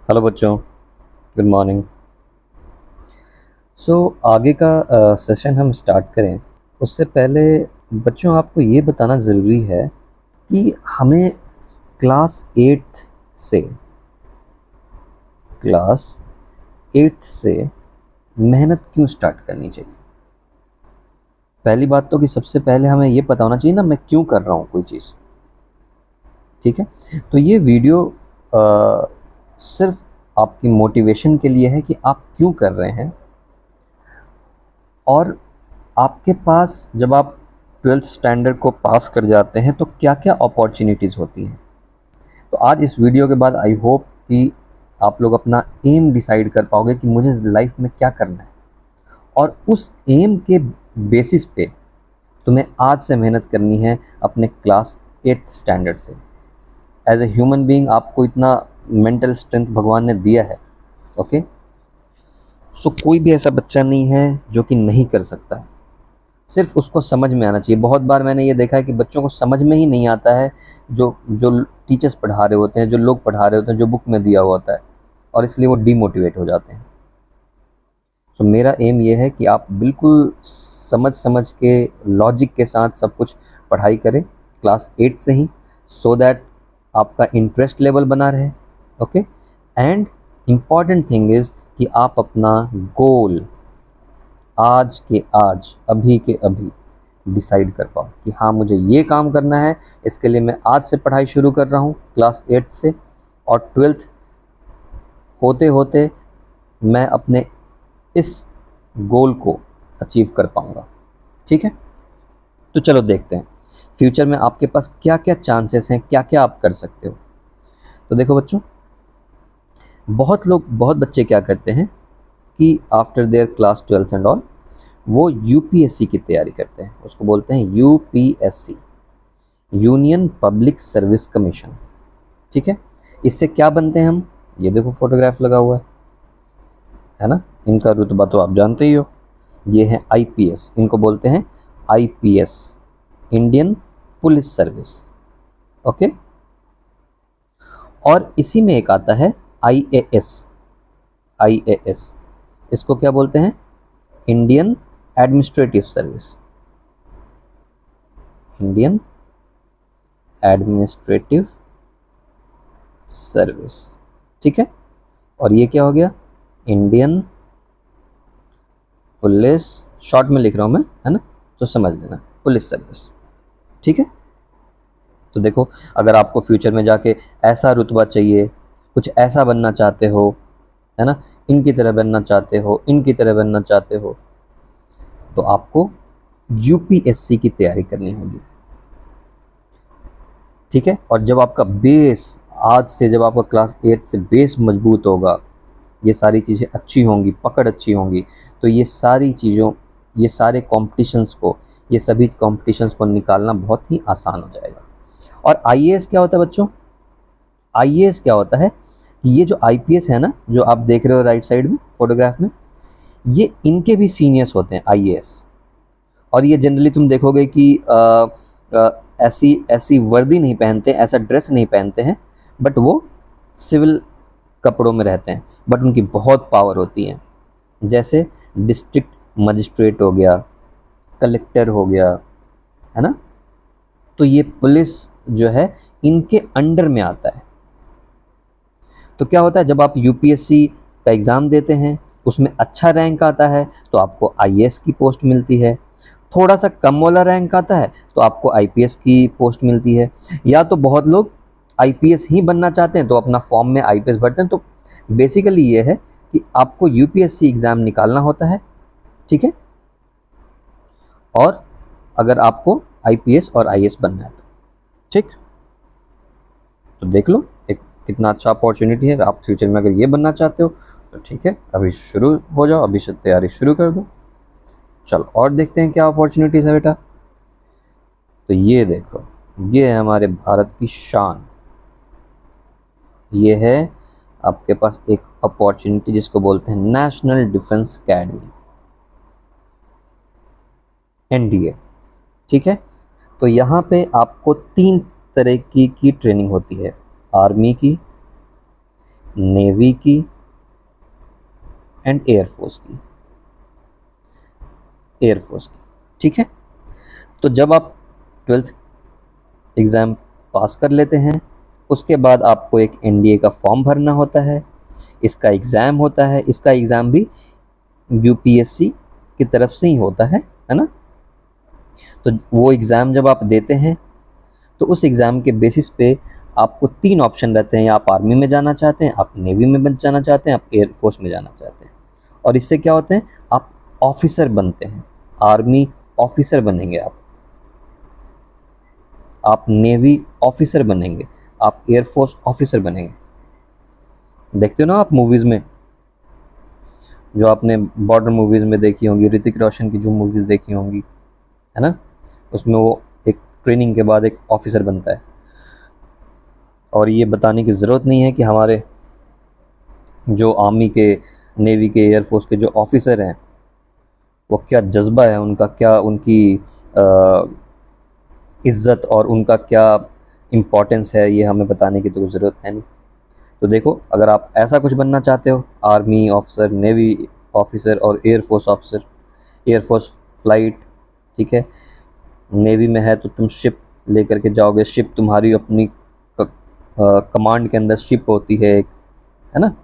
Hello बच्चों, good morning. आगे का सेशन हम स्टार्ट करें उससे पहले बच्चों आपको ये बताना ज़रूरी है कि हमें क्लास एट्थ से क्लास एट्थ से मेहनत क्यों स्टार्ट करनी चाहिए। पहली बात तो कि सबसे पहले हमें ये पता होना चाहिए ना मैं क्यों कर रहा हूँ कोई चीज़। ठीक है, तो ये वीडियो सिर्फ आपकी मोटिवेशन के लिए है कि आप क्यों कर रहे हैं, और आपके पास जब आप ट्वेल्थ स्टैंडर्ड को पास कर जाते हैं तो क्या क्या अपॉर्चुनिटीज़ होती हैं। तो आज इस वीडियो के बाद आई होप कि आप लोग अपना एम डिसाइड कर पाओगे कि मुझे लाइफ में क्या करना है, और उस एम के बेसिस पे तुम्हें आज से मेहनत करनी है अपने क्लास एट्थ स्टैंडर्ड से। एज ए ह्यूमन बीइंग आपको इतना मेंटल स्ट्रेंथ भगवान ने दिया है। ओके, कोई भी ऐसा बच्चा नहीं है जो कि नहीं कर सकता है, सिर्फ उसको समझ में आना चाहिए। बहुत बार मैंने ये देखा है कि बच्चों को समझ में ही नहीं आता है जो जो टीचर्स पढ़ा रहे होते हैं, जो लोग पढ़ा रहे होते हैं, जो बुक में दिया हुआ होता है, और इसलिए वो डीमोटिवेट हो जाते हैं। मेरा एम ये है कि आप बिल्कुल समझ समझ के लॉजिक के साथ सब कुछ पढ़ाई करें क्लास एट से ही, सो दैट आपका इंटरेस्ट लेवल बना रहे। Okay, and important thing is कि आप अपना गोल आज के आज, अभी के अभी डिसाइड कर पाओ कि हाँ मुझे ये काम करना है। इसके लिए मैं आज से पढ़ाई शुरू कर रहा हूँ क्लास एट्थ से, और ट्वेल्थ होते होते मैं अपने इस गोल को अचीव कर पाऊँगा। ठीक है, तो चलो देखते हैं फ्यूचर में आपके पास क्या क्या चांसेस हैं, क्या क्या आप कर सकते हो। तो देखो बच्चों, बहुत बच्चे क्या करते हैं कि after their class twelfth and all वो यूपीएससी की तैयारी करते हैं। उसको बोलते हैं UPSC, union public service commission. ठीक है, इससे क्या बनते हैं हम, ये देखो फोटोग्राफ लगा हुआ है ना, इनका रुतबा तो आप जानते ही हो। ये है आईपीएस, इनको बोलते हैं IPS, Indian police service. Okay, और इसी में एक आता है आईएएस। आईएएस इसको क्या बोलते हैं, Indian administrative service, Indian administrative service. ठीक है, और ये क्या हो गया, इंडियन पुलिस, शॉर्ट में लिख रहा हूँ मैं, है ना, तो समझ लेना, पुलिस सर्विस। ठीक है, तो देखो अगर आपको फ्यूचर में जाके ऐसा रुतबा चाहिए, कुछ ऐसा बनना चाहते हो, है ना, इनकी तरह बनना चाहते हो, इनकी तरह बनना चाहते हो, तो आपको यूपीएससी की तैयारी करनी होगी। ठीक है, और जब आपका बेस आज से, जब आपका क्लास एट से बेस मजबूत होगा, ये सारी चीज़ें अच्छी होंगी, पकड़ अच्छी होंगी, तो ये सारी चीज़ों, ये सारे कॉम्पिटिशन्स को, ये सभी कॉम्पिटिशन्स को निकालना बहुत ही आसान हो जाएगा। और आईएएस क्या होता है बच्चों, आईएएस क्या होता है कि ये जो आईपीएस है ना, जो आप देख रहे हो राइट साइड में फोटोग्राफ में, ये इनके भी सीनियर्स होते हैं आईएएस। और ये जनरली तुम देखोगे कि ऐसी ऐसी वर्दी नहीं पहनते, ऐसा ड्रेस नहीं पहनते हैं, बट वो सिविल कपड़ों में रहते हैं, बट उनकी बहुत पावर होती है। जैसे डिस्ट्रिक्ट मजिस्ट्रेट हो गया, कलेक्टर हो गया, है ना, तो ये पुलिस जो है इनके अंडर में आता है। तो क्या होता है, जब आप यूपीएससी का एग्ज़ाम देते हैं, उसमें अच्छा रैंक आता है तो आपको आईएएस की पोस्ट मिलती है, थोड़ा सा कम वाला रैंक आता है तो आपको आईपीएस की पोस्ट मिलती है, या तो बहुत लोग आईपीएस ही बनना चाहते हैं तो अपना फॉर्म में आईपीएस भरते हैं। तो बेसिकली ये है कि आपको यूपीएससी एग्ज़ाम निकालना होता है। ठीक है, और अगर आपको आईपीएस और आईएएस बनना है तो ठीक, तो देख लो एक कितना अच्छा अपॉर्चुनिटी है। आप फ्यूचर में अगर ये बनना चाहते हो तो ठीक है, अभी शुरू हो जाओ, अभी से तैयारी शुरू कर दो। चलो और देखते हैं क्या अपॉर्चुनिटीज़ है बेटा। तो ये देखो, ये है हमारे भारत की शान, ये है आपके पास एक अपॉर्चुनिटी जिसको बोलते हैं नेशनल डिफेंस एकेडमी, एनडीए। ठीक है, तो यहाँ पे आपको तीन तरह की ट्रेनिंग होती है, आर्मी की, नेवी की एंड एयरफोर्स की, एयरफोर्स की। ठीक है, तो जब आप 12th एग्ज़ाम पास कर लेते हैं, उसके बाद आपको एक एनडीए का फॉर्म भरना होता है, इसका एग्ज़ाम होता है। इसका एग्ज़ाम भी यूपीएससी की तरफ से ही होता है ना। तो वो एग्ज़ाम जब आप देते हैं तो उस एग्ज़ाम के बेसिस पे आपको 3 ऑप्शन रहते हैं, या आप आर्मी में जाना चाहते हैं, आप नेवी में जाना चाहते हैं, आप एयरफोर्स में जाना चाहते हैं। और इससे क्या होते हैं, आप ऑफिसर बनते हैं, आर्मी ऑफिसर बनेंगे, आप नेवी ऑफिसर बनेंगे, आप एयरफोर्स ऑफिसर बनेंगे। देखते हो ना आप मूवीज़ में, जो आपने बॉर्डर मूवीज़ में देखी होंगी, ऋतिक रोशन की जो मूवीज़ देखी होंगी, है ना, उसमें वो एक ट्रेनिंग के बाद एक ऑफिसर बनता है। और ये बताने की ज़रूरत नहीं है कि हमारे जो आर्मी के, नेवी के, एयरफोर्स के जो ऑफिसर हैं, वो क्या जज्बा है उनका, क्या उनकी इज़्ज़त और उनका क्या इम्पोर्टेंस है, ये हमें बताने की तो ज़रूरत है नहीं। तो देखो, अगर आप ऐसा कुछ बनना चाहते हो, आर्मी ऑफिसर, नेवी ऑफिसर और एयरफोर्स ऑफिसर, एयरफोर्स फ्लाइट, ठीक है, नेवी में है तो तुम शिप लेकर के जाओगे, शिप तुम्हारी अपनी कमांड के अंदर शिप होती है एक, है ना,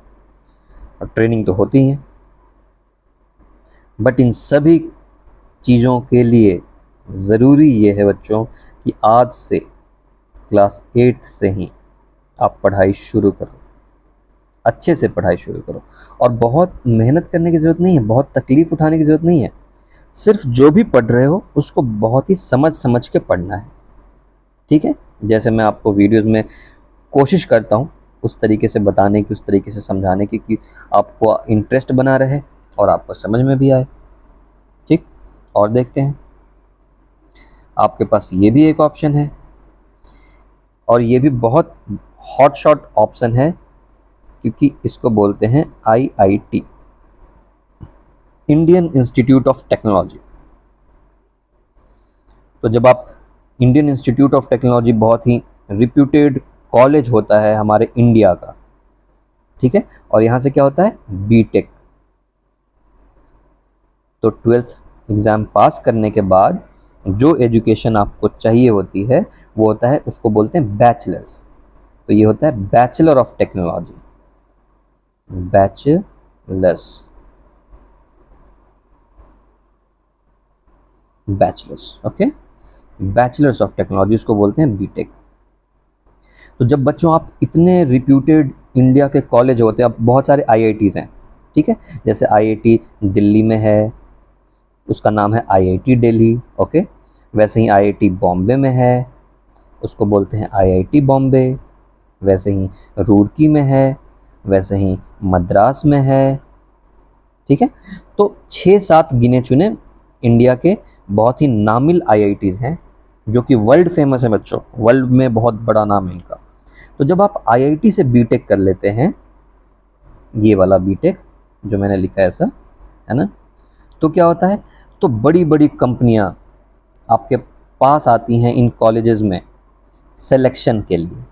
और ट्रेनिंग तो होती ही है। बट इन सभी चीज़ों के लिए ज़रूरी ये है बच्चों कि आज से क्लास 8 से ही आप पढ़ाई शुरू करो, अच्छे से पढ़ाई शुरू करो। और बहुत मेहनत करने की ज़रूरत नहीं है, बहुत तकलीफ़ उठाने की ज़रूरत नहीं है। सिर्फ जो भी पढ़ रहे हो उसको बहुत ही समझ समझ के पढ़ना है। ठीक है, जैसे मैं आपको वीडियोज़ में कोशिश करता हूँ उस तरीके से बताने की, उस तरीके से समझाने की, कि आपको इंटरेस्ट बना रहे और आपको समझ में भी आए। ठीक, और देखते हैं, आपके पास ये भी एक ऑप्शन है, और ये भी बहुत हॉट शॉट ऑप्शन है, क्योंकि इसको बोलते हैं IIT, Indian institute of technology. तो जब आप, इंडियन इंस्टीट्यूट ऑफ टेक्नोलॉजी बहुत ही रिप्यूटेड कॉलेज होता है हमारे इंडिया का, ठीक है, और यहाँ से क्या होता है, बीटेक। तो 12th एग्ज़ाम पास करने के बाद जो एजुकेशन आपको चाहिए होती है वो होता है, उसको बोलते हैं बैचलर्स। तो ये होता है bachelor of technology, bachelors, bachelors, okay, bachelors of technology, उसको बोलते हैं बीटेक। तो जब बच्चों आप इतने रिप्यूटेड इंडिया के कॉलेज होते हैं, अब बहुत सारे आईआईटीज़ हैं, ठीक है, जैसे आईआईटी दिल्ली में है, उसका नाम है आईआईटी दिल्ली, ओके, वैसे ही आईआईटी बॉम्बे में है, उसको बोलते हैं आईआईटी बॉम्बे, वैसे ही रुड़की में है, वैसे ही मद्रास में है, ठीक है। तो 6-7 गिने चुने इंडिया के बहुत ही नामिल आईआईटीज़ हैं, जो कि वर्ल्ड फेमस है बच्चों, वर्ल्ड में बहुत बड़ा नाम है इनका। तो जब आप आईआईटी से बीटेक कर लेते हैं, ये वाला बीटेक जो मैंने लिखा है ऐसा, है ना, तो क्या होता है, तो बड़ी बड़ी कंपनियां आपके पास आती हैं इन कॉलेजेस में सिलेक्शन के लिए।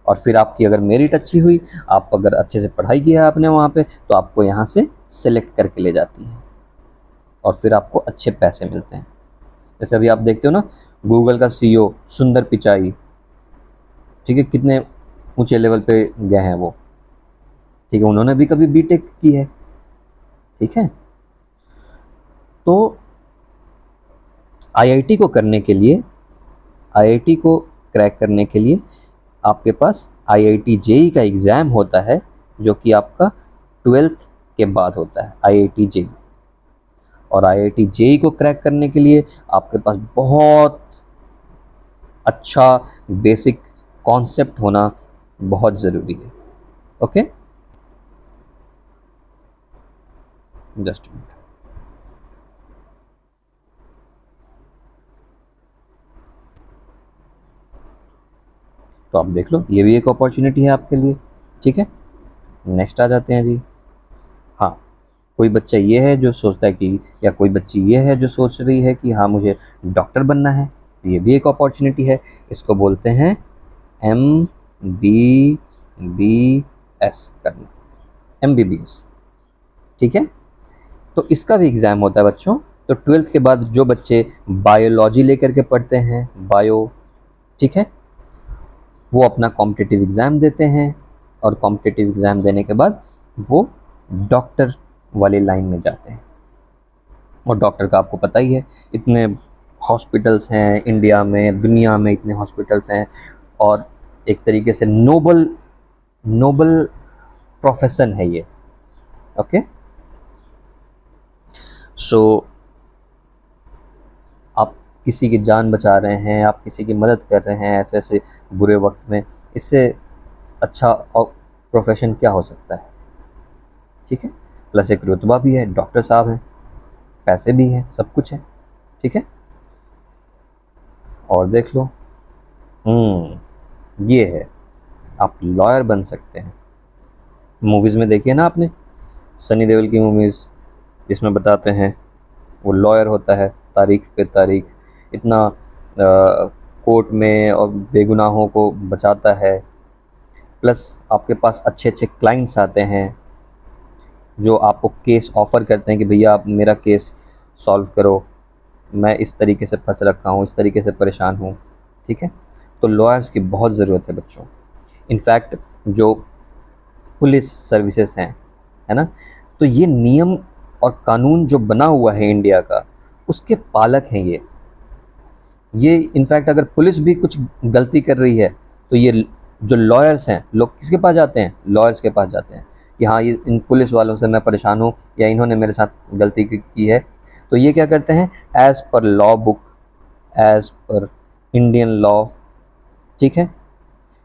और फिर आपकी अगर मेरिट अच्छी हुई, आप अगर अच्छे से पढ़ाई किया आपने वहाँ पे, तो आपको यहाँ से सिलेक्ट करके ले जाती हैं, और फिर आपको अच्छे पैसे मिलते हैं। जैसे अभी आप देखते हो ना, गूगल का सीईओ सुंदर पिचाई, ठीक है, कितने ऊंचे लेवल पे गए हैं वो, ठीक है, उन्होंने भी कभी बीटेक की है, ठीक है। तो आईआईटी को करने के लिए, आईआईटी को क्रैक करने के लिए आपके पास आईआईटी जेई का एग्ज़ाम होता है, जो कि आपका 12th के बाद होता है, आईआईटी जेई। और आईआईटी जेई को क्रैक करने के लिए आपके पास बहुत अच्छा बेसिक कॉन्सेप्ट होना बहुत ज़रूरी है, ओके, जस्ट मिनट। तो आप देख लो, ये भी एक अपॉर्चुनिटी है आपके लिए, ठीक है। नेक्स्ट आ जाते हैं जी। हाँ, कोई बच्चा ये है जो सोचता है कि, या कोई बच्ची ये है जो सोच रही है कि हाँ मुझे डॉक्टर बनना है, तो ये भी एक अपॉर्चुनिटी है। इसको बोलते हैं MBBS, करना, MBBS, ठीक है। तो इसका भी एग्ज़ाम होता है बच्चों। तो 12th के बाद जो बच्चे बायोलॉजी लेकर के पढ़ते हैं, बायो, ठीक है, वो अपना कॉम्पिटिटिव एग्ज़ाम देते हैं और कॉम्पिटिटिव एग्ज़ाम देने के बाद वो डॉक्टर वाली लाइन में जाते हैं। और डॉक्टर का आपको पता ही है, इतने हॉस्पिटल्स हैं इंडिया में, दुनिया में इतने हॉस्पिटल्स हैं, और एक तरीके से नोबल नोबल प्रोफेशन है ये। ओके, सो आप किसी की जान बचा रहे हैं, आप किसी की मदद कर रहे हैं ऐसे ऐसे बुरे वक्त में, इससे अच्छा प्रोफेशन क्या हो सकता है, ठीक है। प्लस एक रुतबा भी है, डॉक्टर साहब हैं, पैसे भी हैं, सब कुछ है, ठीक है। और देख लो, ये है, आप लॉयर बन सकते हैं। मूवीज़ में देखिए ना आपने, सनी देओल की मूवीज़, जिसमें बताते हैं वो लॉयर होता है, तारीख पे तारीख, इतना कोर्ट में और बेगुनाहों को बचाता है। प्लस आपके पास अच्छे अच्छे क्लाइंट्स आते हैं जो आपको केस ऑफ़र करते हैं कि भैया आप मेरा केस सॉल्व करो, मैं इस तरीके से फंस रखा हूँ, इस तरीके से परेशान हूँ, ठीक है। तो लॉयर्स की बहुत ज़रूरत है बच्चों। इनफैक्ट जो पुलिस सर्विसेज हैं, है ना, तो ये नियम और कानून जो बना हुआ है इंडिया का, उसके पालक हैं ये इनफैक्ट अगर पुलिस भी कुछ गलती कर रही है तो ये जो लॉयर्स हैं, लोग किसके पास जाते हैं, लॉयर्स के पास जाते हैं कि हाँ ये इन पुलिस वालों से मैं परेशान हूँ या इन्होंने मेरे साथ गलती की है। तो ये क्या करते हैं, as per law book, as per Indian law, ठीक है,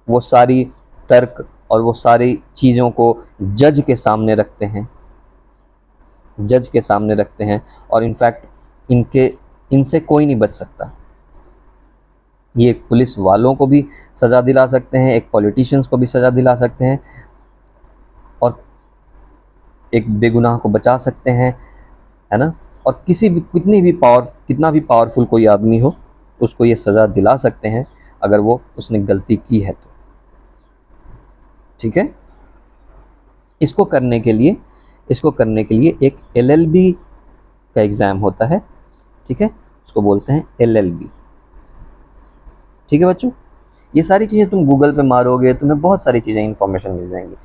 वो सारी तर्क और वो सारी चीज़ों को जज के सामने रखते हैं, जज के सामने रखते हैं, और इनफैक्ट इनसे कोई नहीं बच सकता। ये एक पुलिस वालों को भी सज़ा दिला सकते हैं, एक पॉलिटिशियंस को भी सज़ा दिला सकते हैं, और एक बेगुनाह को बचा सकते हैं, है ना। और कितना भी पावरफुल कोई आदमी हो, उसको ये सज़ा दिला सकते हैं अगर वो उसने गलती की है तो, ठीक है। इसको करने के लिए एक LLB का एग्ज़ाम होता है, ठीक है, उसको बोलते हैं LLB, ठीक है बच्चों। ये सारी चीज़ें तुम गूगल पे मारोगे, तुम्हें बहुत सारी चीज़ें इन्फॉर्मेशन मिल जाएंगी।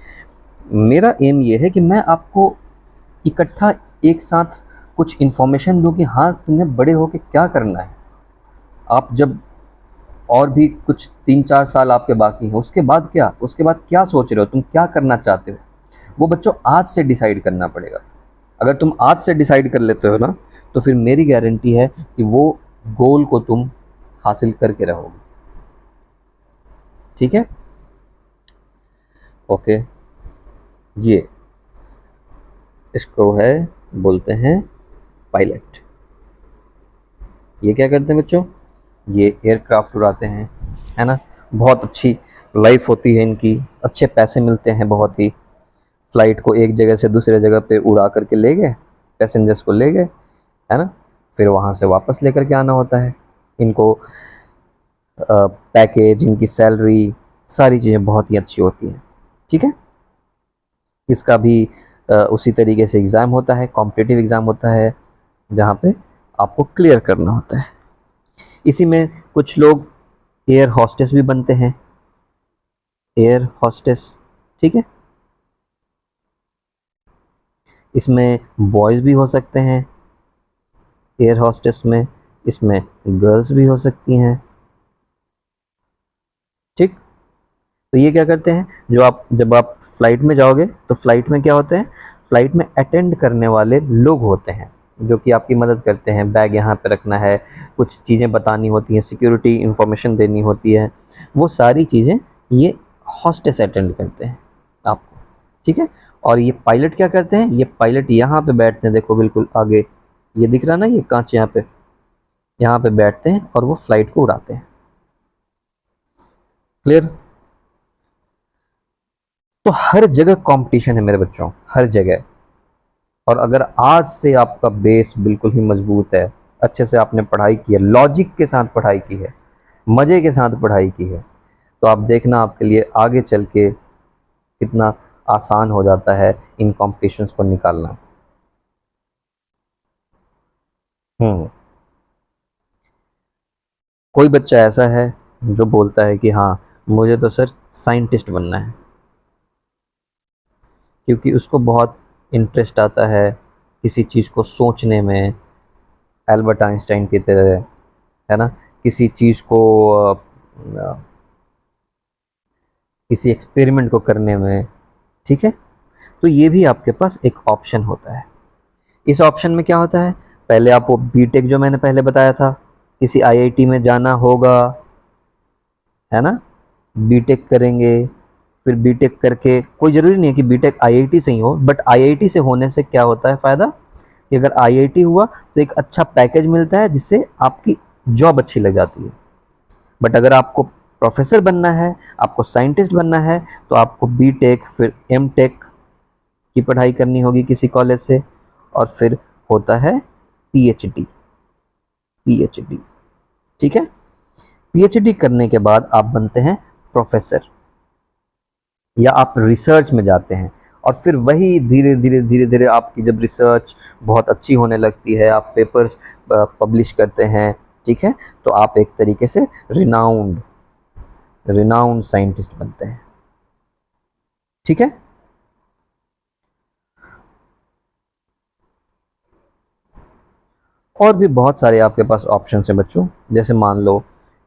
मेरा एम ये है कि मैं आपको इकट्ठा एक साथ कुछ इन्फॉर्मेशन दूँ कि हाँ तुम्हें बड़े होके क्या करना है। आप जब और भी कुछ 3-4 साल आपके बाकी हैं, उसके बाद क्या सोच रहे हो, तुम क्या करना चाहते हो, वो बच्चों आज से डिसाइड करना पड़ेगा। अगर तुम आज से डिसाइड कर लेते हो ना, तो फिर मेरी गारंटी है कि वो गोल को तुम हासिल करके रहोगे, ठीक है। ओके, ये इसको है बोलते हैं पायलट। ये क्या करते हैं बच्चों, ये एयरक्राफ्ट उड़ाते हैं, है ना। बहुत अच्छी लाइफ होती है इनकी, अच्छे पैसे मिलते हैं बहुत ही। फ़्लाइट को एक जगह से दूसरे जगह पे उड़ा करके ले गए, पैसेंजर्स को ले गए, है ना, फिर वहाँ से वापस लेकर के आना होता है। इनको पैकेज, इनकी सैलरी, सारी चीज़ें बहुत ही अच्छी होती हैं, ठीक है। इसका भी उसी तरीके से एग्ज़ाम होता है, कॉम्पिटिटिव एग्ज़ाम होता है, जहाँ पे आपको क्लियर करना होता है। इसी में कुछ लोग एयर होस्टेस भी बनते हैं, एयर होस्टेस, ठीक है। इसमें बॉयज़ भी हो सकते हैं एयर होस्टेस में, इसमें गर्ल्स भी हो सकती हैं, ठीक। तो ये क्या करते हैं, जब आप फ्लाइट में जाओगे तो फ्लाइट में क्या होते हैं, फ्लाइट में अटेंड करने वाले लोग होते हैं जो कि आपकी मदद करते हैं। बैग यहाँ पे रखना है, कुछ चीज़ें बतानी होती हैं, सिक्योरिटी इंफॉर्मेशन देनी होती है, वो सारी चीज़ें ये हॉस्टेस अटेंड करते हैं आपको, ठीक है। और ये पायलट क्या करते हैं, ये पायलट यहाँ पे बैठते हैं, देखो बिल्कुल आगे ये दिख रहा ना, ये कांच यहाँ पे बैठते हैं और वो फ्लाइट को उड़ाते हैं। क्लियर। तो हर जगह कंपटीशन है मेरे बच्चों, हर जगह। और अगर आज से आपका बेस बिल्कुल ही मजबूत है, अच्छे से आपने पढ़ाई की है, लॉजिक के साथ पढ़ाई की है, मज़े के साथ पढ़ाई की है, तो आप देखना आपके लिए आगे चल के कितना आसान हो जाता है इन कॉम्पिटिशन्स को निकालना। कोई बच्चा ऐसा है जो बोलता है कि हाँ मुझे तो सर साइंटिस्ट बनना है, क्योंकि उसको बहुत इंटरेस्ट आता है किसी चीज़ को सोचने में, एल्बर्ट आइंस्टाइन की तरह, है ना, किसी चीज़ को किसी एक्सपेरिमेंट को करने में। ठीक है, तो ये भी आपके पास एक ऑप्शन होता है। इस ऑप्शन में क्या होता है, पहले आप वो बीटेक जो मैंने पहले बताया था, किसी आईआईटी में जाना होगा, है ना, बीटेक करेंगे, फिर बीटेक करके कोई ज़रूरी नहीं है कि बीटेक आईआईटी से ही हो, बट आईआईटी से होने से क्या होता है फ़ायदा कि अगर आईआईटी हुआ तो एक अच्छा पैकेज मिलता है जिससे आपकी जॉब अच्छी लग जाती है। बट अगर आपको प्रोफेसर बनना है, आपको साइंटिस्ट बनना है, तो आपको बीटेक फिर एमटेक की पढ़ाई करनी होगी किसी कॉलेज से, और फिर होता है पीएचडी। पीएचडी, ठीक है, पीएचडी करने के बाद आप बनते हैं प्रोफेसर, या आप रिसर्च में जाते हैं, और फिर वही धीरे धीरे धीरे धीरे आपकी जब रिसर्च बहुत अच्छी होने लगती है, आप पेपर्स पब्लिश करते हैं, ठीक है, तो आप एक तरीके से रिनाउंड रिनाउंड साइंटिस्ट बनते हैं। ठीक है, और भी बहुत सारे आपके पास ऑप्शन हैं बच्चों। जैसे मान लो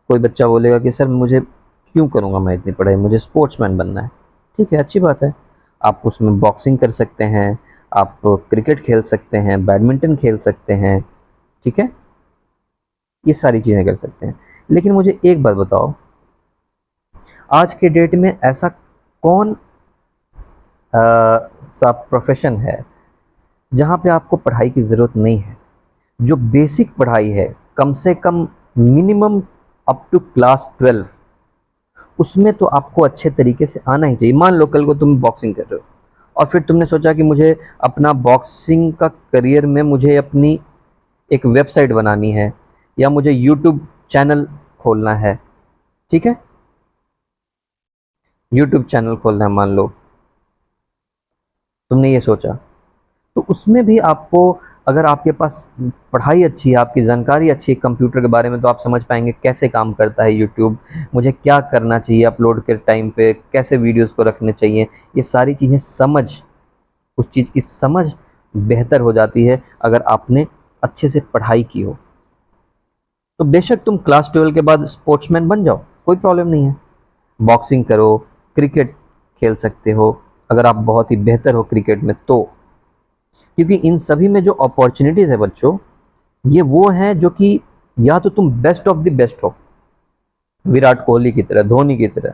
कोई बच्चा बोलेगा कि सर मुझे क्यों करूँगा मैं इतनी पढ़ाई, मुझे स्पोर्ट्समैन बनना है। ठीक है, अच्छी बात है, आप उसमें बॉक्सिंग कर सकते हैं, आप क्रिकेट खेल सकते हैं, बैडमिंटन खेल सकते हैं, ठीक है, ये सारी चीज़ें कर सकते हैं। लेकिन मुझे एक बात बताओ, आज के डेट में ऐसा कौन सा प्रोफेशन है जहाँ पे आपको पढ़ाई की ज़रूरत नहीं है? जो बेसिक पढ़ाई है, कम से कम मिनिमम अप टू क्लास 12, उसमें तो आपको अच्छे तरीके से आना ही चाहिए। मान लो कल को तुम बॉक्सिंग कर रहे हो और फिर तुमने सोचा कि मुझे अपना बॉक्सिंग का करियर में मुझे अपनी एक वेबसाइट बनानी है, या मुझे यूट्यूब चैनल खोलना है। ठीक है, यूट्यूब चैनल खोलना है, मान लो तुमने ये सोचा, तो उसमें भी आपको, अगर आपके पास पढ़ाई अच्छी है, आपकी जानकारी अच्छी है कंप्यूटर के बारे में, तो आप समझ पाएंगे कैसे काम करता है यूट्यूब, मुझे क्या करना चाहिए अपलोड के टाइम पे, कैसे वीडियोस को रखने चाहिए। ये सारी चीज़ें समझ, उस चीज़ की समझ बेहतर हो जाती है अगर आपने अच्छे से पढ़ाई की हो। तो बेशक तुम क्लास 12 के बाद स्पोर्ट्समैन बन जाओ, कोई प्रॉब्लम नहीं है, बॉक्सिंग करो, क्रिकेट खेल सकते हो अगर आप बहुत ही बेहतर हो क्रिकेट में तो। क्योंकि इन सभी में जो अपॉर्चुनिटीज़ है बच्चों, ये वो हैं जो कि या तो तुम बेस्ट ऑफ द बेस्ट हो, विराट कोहली की तरह, धोनी की तरह,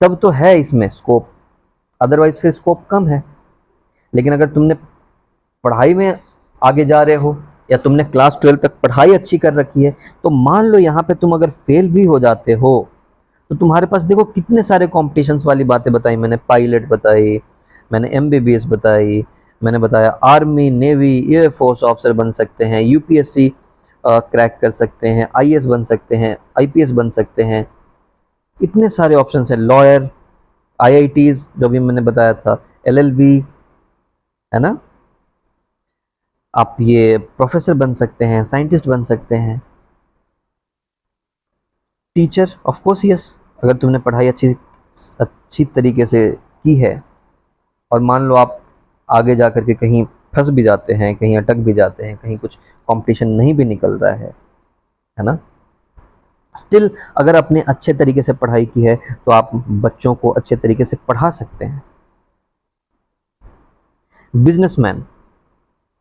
तब तो है इसमें स्कोप, अदरवाइज फिर स्कोप कम है। लेकिन अगर तुमने पढ़ाई में आगे जा रहे हो, या तुमने क्लास 12 तक पढ़ाई अच्छी कर रखी है, तो मान लो यहाँ पे तुम अगर फेल भी हो जाते हो, तो तुम्हारे पास देखो कितने सारे कॉम्पिटिशन्स वाली बातें बताई मैंने, पायलट बताई, मैंने एमबीबीएस बताई, मैंने बताया आर्मी, नेवी, एयरफोर्स ऑफिसर बन सकते हैं, यूपीएससी क्रैक कर सकते हैं, आईएएस बन सकते हैं, आईपीएस बन सकते हैं, इतने सारे ऑप्शंस हैं, लॉयर, आईआईटीज जो भी मैंने बताया था, एलएलबी, है ना, आप ये प्रोफेसर बन सकते हैं, साइंटिस्ट बन सकते हैं, टीचर ऑफ कोर्स यस, अगर तुमने पढ़ाई अच्छी अच्छी तरीके से की है, और मान लो आप आगे जा कर के कहीं फंस भी जाते हैं, कहीं अटक भी जाते हैं, कहीं कुछ कंपटीशन नहीं भी निकल रहा है ना, स्टिल अगर आपने अच्छे तरीके से पढ़ाई की है तो आप बच्चों को अच्छे तरीके से पढ़ा सकते हैं। बिजनेसमैन,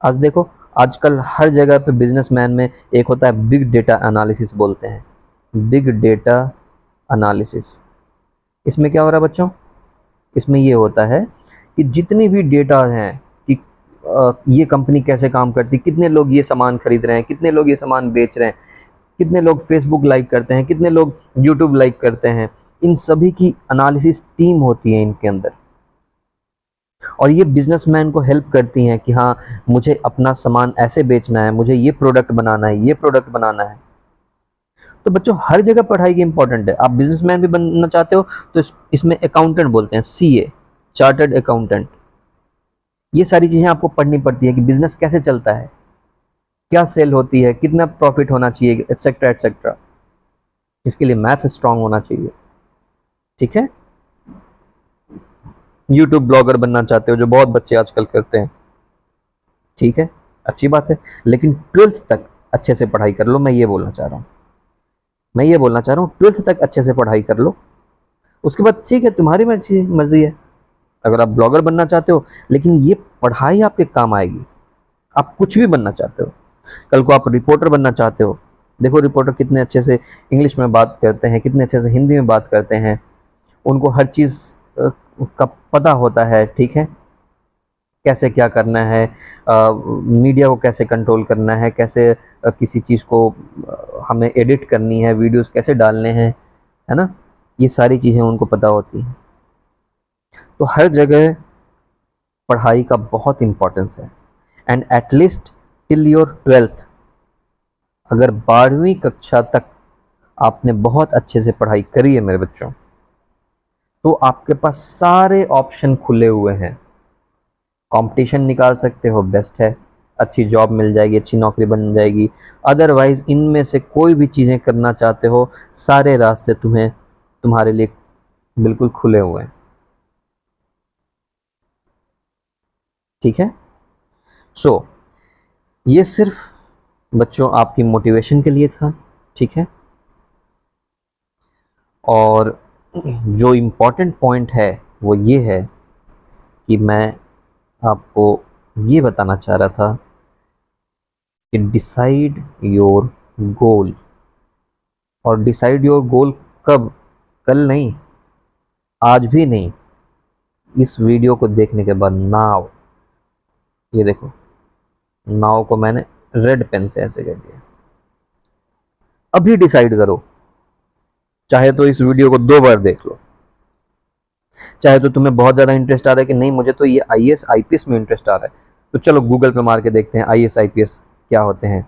आज देखो आजकल हर जगह पे बिजनेसमैन में एक होता है बिग डेटा एनालिसिस बोलते हैं, बिग डेटा एनालिसिस। इसमें क्या हो रहा है बच्चों, इसमें ये होता है कि जितनी भी डेटा हैं कि ये कंपनी कैसे काम करती, कितने लोग ये सामान खरीद रहे हैं, कितने लोग ये सामान बेच रहे हैं, कितने लोग फेसबुक लाइक करते हैं, कितने लोग यूट्यूब लाइक करते हैं, इन सभी की एनालिसिस टीम होती है इनके अंदर, और ये बिजनेसमैन को हेल्प करती हैं कि हाँ मुझे अपना सामान ऐसे बेचना है, मुझे ये प्रोडक्ट बनाना है, ये प्रोडक्ट बनाना है। तो बच्चों हर जगह पढ़ाई की इंपॉर्टेंट है। आप बिजनेसमैन भी बनना चाहते हो तो इसमें अकाउंटेंट बोलते हैं, सीए, चार्टर्ड अकाउंटेंट, ये सारी चीज़ें आपको पढ़नी पड़ती है कि बिजनेस कैसे चलता है, क्या सेल होती है, कितना प्रॉफिट होना चाहिए, एटसेट्रा एटसेट्रा। इसके लिए मैथ स्ट्रांग होना चाहिए। ठीक है। यूट्यूब ब्लॉगर बनना चाहते हो जो बहुत बच्चे आजकल करते हैं, ठीक है, अच्छी बात है, लेकिन 12th तक अच्छे से पढ़ाई कर लो। मैं ये बोलना चाह रहा हूँ, मैं ये बोलना चाह रहा हूँ 12th तक अच्छे से पढ़ाई कर लो। उसके बाद ठीक है, तुम्हारी मर्जी मर्जी है, अगर आप ब्लॉगर बनना चाहते हो, लेकिन ये पढ़ाई आपके काम आएगी। आप कुछ भी बनना चाहते हो, कल को आप रिपोर्टर बनना चाहते हो, देखो रिपोर्टर कितने अच्छे से इंग्लिश में बात करते हैं, कितने अच्छे से हिंदी में बात करते हैं, उनको हर चीज़ का पता होता है। ठीक है, कैसे क्या करना है, मीडिया को कैसे कंट्रोल करना है, कैसे किसी चीज़ को हमें एडिट करनी है, वीडियोस कैसे डालने हैं, है ना, ये सारी चीज़ें उनको पता होती हैं। तो हर जगह पढ़ाई का बहुत इम्पोर्टेंस है। And at least till your 12th, अगर 12वीं कक्षा तक आपने बहुत अच्छे से पढ़ाई करी है मेरे बच्चों, तो आपके पास सारे ऑप्शन खुले हुए हैं। कंपटीशन निकाल सकते हो, बेस्ट है, अच्छी जॉब मिल जाएगी, अच्छी नौकरी बन जाएगी। अदरवाइज इनमें से कोई भी चीज़ें करना चाहते हो, सारे रास्ते तुम्हारे लिए बिल्कुल खुले हुए हैं। ठीक है। सो ये सिर्फ बच्चों आपकी मोटिवेशन के लिए था। ठीक है। और जो इम्पोर्टेंट पॉइंट है वो ये है कि मैं आपको ये बताना चाह रहा था कि डिसाइड योर गोल। और डिसाइड योर गोल कब? कल नहीं, आज भी नहीं, इस वीडियो को देखने के बाद नाउ, ये देखो, नाउ को मैंने रेड पेन से ऐसे कर दिया। अभी डिसाइड करो, चाहे तो इस वीडियो को 2 बार देख लो, चाहे तो तुम्हें बहुत ज़्यादा इंटरेस्ट आ रहा है कि नहीं मुझे तो ये आईएएस आईपीएस में इंटरेस्ट आ रहा है, तो चलो गूगल पे मार के देखते हैं आईएएस आईपीएस क्या होते हैं।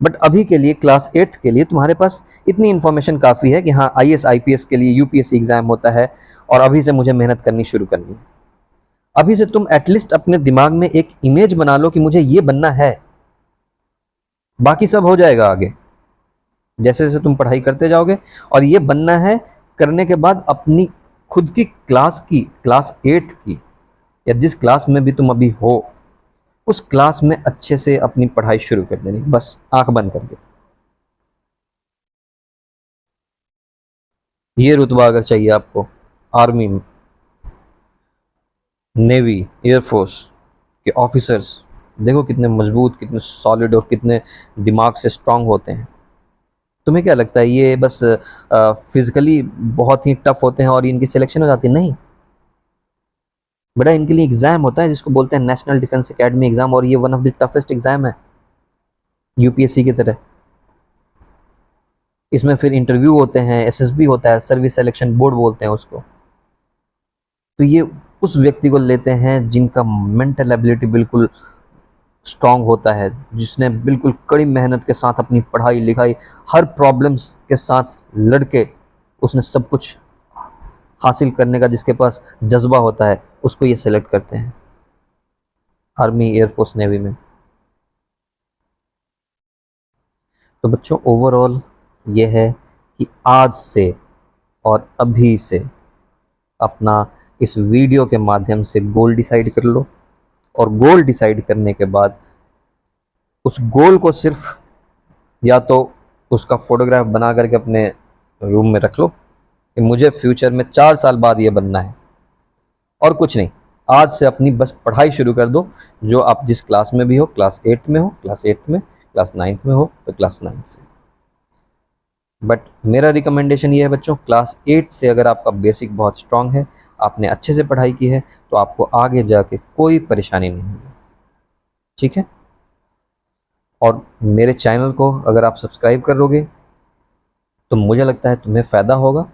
बट अभी के लिए क्लास 8th के लिए तुम्हारे पास इतनी इन्फॉर्मेशन काफ़ी है कि हाँ आईएएस आईपीएस के लिए यूपीएससी एग्ज़ाम होता है और अभी से मुझे मेहनत करनी शुरू करनी है। अभी से तुम एटलीस्ट अपने दिमाग में एक इमेज बना लो कि मुझे ये बनना है, बाकी सब हो जाएगा आगे जैसे जैसे तुम पढ़ाई करते जाओगे। और ये बनना है करने के बाद अपनी खुद की क्लास 8th की या जिस क्लास में भी तुम अभी हो उस क्लास में अच्छे से अपनी पढ़ाई शुरू कर देनी, बस आंख बंद करके। ये रुतबा अगर चाहिए आपको आर्मी में, नेवी, एयरफोर्स के ऑफिसर्स, देखो कितने मजबूत, कितने सॉलिड और कितने दिमाग से स्ट्रांग होते हैं। तुम्हें क्या लगता है ये बस फिजिकली बहुत ही टफ होते हैं और इनकी सिलेक्शन हो जाती है? नहीं बेटा, इनके लिए एग्जाम होता है जिसको बोलते हैं नेशनल डिफेंस एकेडमी एग्जाम, और ये one of the toughest exam है यूपीएससी की तरह। इसमें फिर इंटरव्यू होते हैं, एसएसबी होता है, सर्विस सिलेक्शन बोर्ड बोलते हैं उसको। तो ये उस व्यक्ति को लेते हैं जिनका मेंटल एबिलिटी बिल्कुल स्ट्रांग होता है, जिसने बिल्कुल कड़ी मेहनत के साथ अपनी पढ़ाई लिखाई हर प्रॉब्लम्स के साथ लड़के उसने सब कुछ हासिल करने का जिसके पास जज्बा होता है, उसको ये सेलेक्ट करते हैं आर्मी, एयरफोर्स, नेवी में। तो बच्चों ओवरऑल ये है कि आज से और अभी से अपना इस वीडियो के माध्यम से गोल डिसाइड कर लो, और गोल डिसाइड करने के बाद उस गोल को सिर्फ या तो उसका फोटोग्राफ बना करके अपने रूम में रख लो कि मुझे फ्यूचर में 4 साल बाद ये बनना है, और कुछ नहीं। आज से अपनी बस पढ़ाई शुरू कर दो, जो आप जिस क्लास में भी हो, क्लास 8th में हो क्लास 8th में, क्लास 9th में हो तो क्लास 9th से। बट मेरा रिकमेंडेशन ये है बच्चों, क्लास 8 से अगर आपका बेसिक बहुत स्ट्रांग है, आपने अच्छे से पढ़ाई की है, तो आपको आगे जाके कोई परेशानी नहीं होगी। ठीक है। और मेरे चैनल को अगर आप सब्सक्राइब करोगे तो मुझे लगता है तुम्हें फ़ायदा होगा,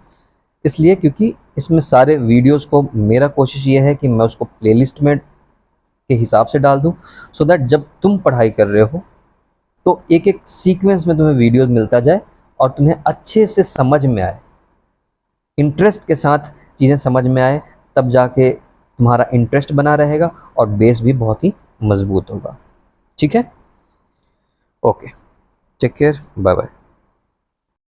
इसलिए क्योंकि इसमें सारे वीडियोस को मेरा कोशिश ये है कि मैं उसको प्लेलिस्ट में के हिसाब से डाल दूं, सो दैट जब तुम पढ़ाई कर रहे हो तो एक एक सीक्वेंस में तुम्हें वीडियोस मिलता जाए और तुम्हें अच्छे से समझ में आए, इंटरेस्ट के साथ चीज़ें समझ में आए, तब जाके तुम्हारा इंटरेस्ट बना रहेगा और बेस भी बहुत ही मजबूत होगा। ठीक है, okay, take care, bye bye.